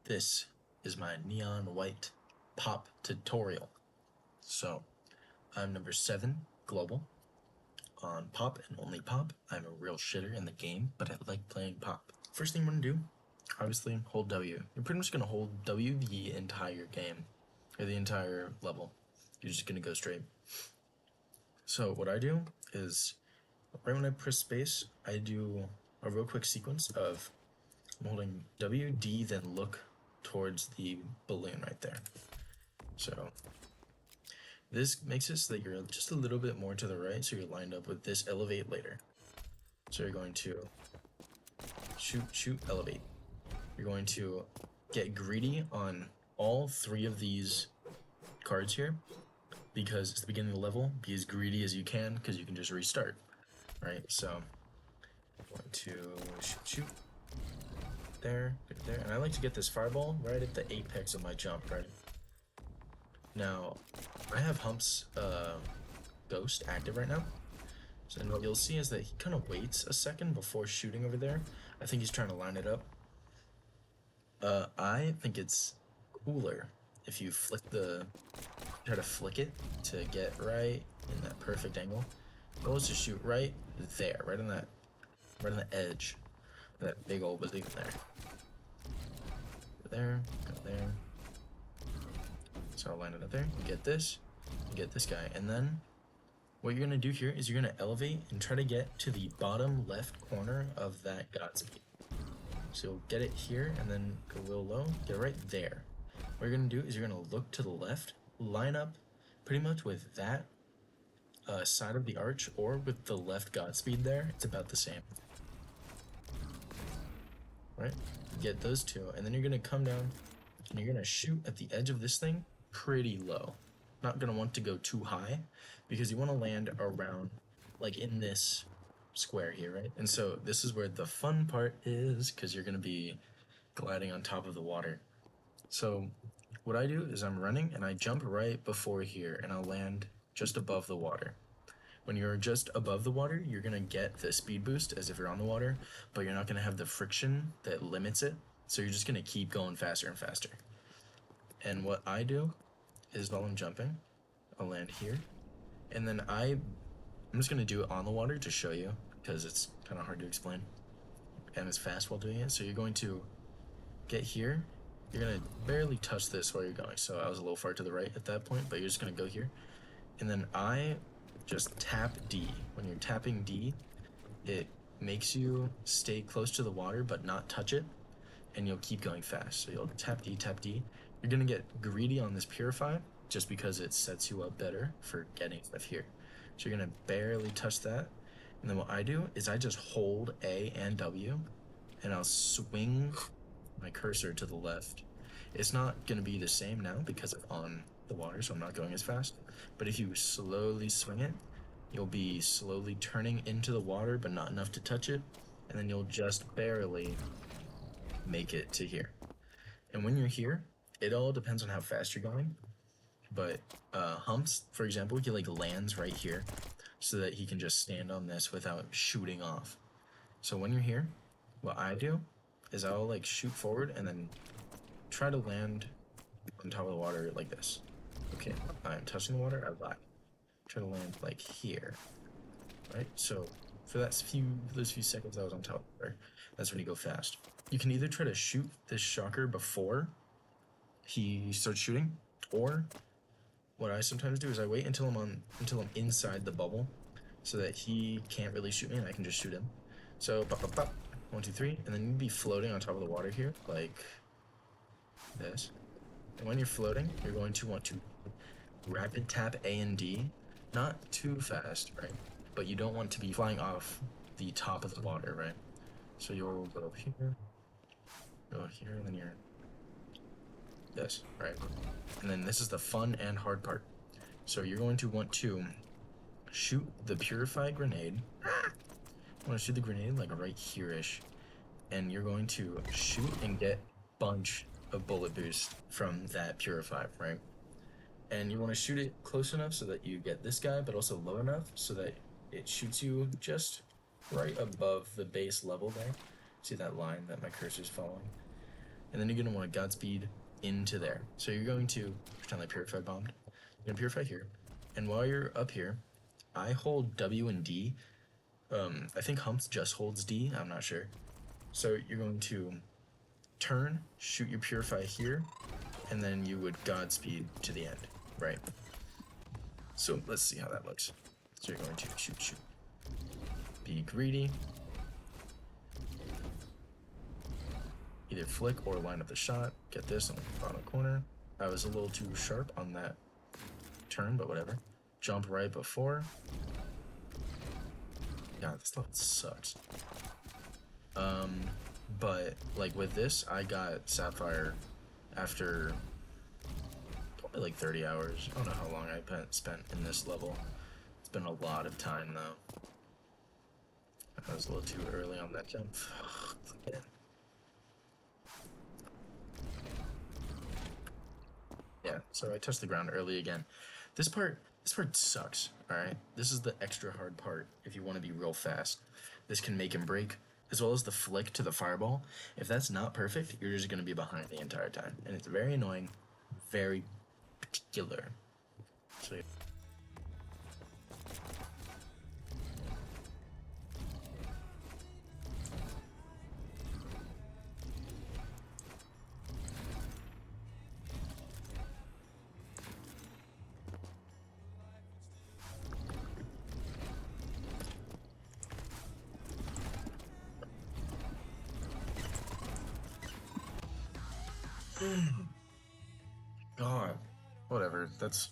This is my neon white pop tutorial. So, I'm number 7 global on pop and only pop. I'm a real shitter in the game, but I like playing pop. First thing I'm gonna do, obviously, hold W. You're pretty much gonna hold W the entire game, or the entire level. You're just gonna go straight. So what I do is, right when I press space, I do a real quick sequence of I'm holding W, D, then look towards the balloon right there. So this makes it so that you're just a little bit more to the right, so you're lined up with this elevate later. So you're going to shoot, shoot, elevate. You're going to get greedy on all 3 of these cards here, because it's the beginning of the level. Be as greedy as you can, because you can just restart, right? So I'm going to shoot, shoot. There, and I like to get this fireball right at the apex of my jump, right? Now, I have Hump's ghost active right now, so what you'll see is that he kind of waits a second before shooting over there. I think he's trying to line it up. I think it's cooler if you try to flick it to get right in that perfect angle. Goal is to shoot right there, right on the edge of that big old balloon there. Go there. So I'll line it up there. You get this, you get this guy, and then what you're gonna do here is you're gonna elevate and try to get to the bottom left corner of that Godspeed. So you'll get it here and then go real low, get it right there. What you're gonna do is you're gonna look to the left, line up pretty much with that side of the arch or with the left Godspeed there. It's about the same. Right? Get those two, and then you're gonna come down and you're gonna shoot at the edge of this thing pretty low. Not gonna want to go too high because you want to land around like in this square here, right? And so this is where the fun part is, because you're gonna be gliding on top of the water. So what I do is I'm running and I jump right before here and I'll land just above the water. When you're just above the water, you're gonna get the speed boost as if you're on the water, but you're not gonna have the friction that limits it. So you're just gonna keep going faster and faster. And what I do is while I'm jumping, I'll land here, and then I'm just gonna do it on the water to show you, because it's kind of hard to explain, and it's fast while doing it. So you're going to get here, you're gonna barely touch this while you're going. So I was a little far to the right at that point, but you're just gonna go here, and then I just tap D. When you're tapping D, it makes you stay close to the water but not touch it, and you'll keep going fast. So you'll tap D, tap D. You're gonna get greedy on this Purify just because it sets you up better for getting stuff here. So you're gonna barely touch that, and then what I do is I just hold A and W, and I'll swing my cursor to the left. It's not gonna be the same now because I'm on the water, so I'm not going as fast. But if you slowly swing it, you'll be slowly turning into the water, but not enough to touch it, and then you'll just barely make it to here. And when you're here, it all depends on how fast you're going. But Humps, for example, he like lands right here so that he can just stand on this without shooting off. So when you're here, what I do is I'll like shoot forward and then try to land on top of the water like this. Okay, I'm touching the water, I lied. Try to land like here, right? So for those few seconds I was on top of the water, that's when you go fast. You can either try to shoot this shocker before he starts shooting, or what I sometimes do is I wait until I'm inside the bubble, so that he can't really shoot me and I can just shoot him. So pop, pop, pop, 1, 2, 3, and then you'd be floating on top of the water here like this. And when you're floating, you're going to want to rapid tap A and D, not too fast, right? But you don't want to be flying off the top of the water, right? So you'll go here, and then you're this, right? And then this is the fun and hard part. So you're going to want to shoot the Purify grenade. You want to shoot the grenade like right here-ish, and you're going to shoot and get bunch of bullet boost from that Purify, right? And you want to shoot it close enough so that you get this guy, but also low enough so that it shoots you just right above the base level there. See that line that my cursor's following? and then you're gonna want to Godspeed into there. So you're going to pretend like Purified bombed. You're gonna Purify here, and while you're up here, I hold W and D. I think Humps just holds D. I'm not sure. So you're going to turn, shoot your Purify here, and then you would Godspeed to the end, right? So let's see how that looks. So you're going to shoot. Be greedy. Either flick or line up the shot. Get this on the bottom corner. I was a little too sharp on that turn, but whatever. Jump right before. God, this level sucks. But like with this, I got Sapphire after probably like 30 hours. I don't know how long I spent in this level. It's been a lot of time though. I was a little too early on that jump. Again. Yeah, so I touched the ground early again. This part sucks, alright? This is the extra hard part if you want to be real fast. This can make and break, as well as the flick to the fireball. If that's not perfect, you're just going to be behind the entire time. And it's very annoying, very particular. So, yeah. God, whatever. That's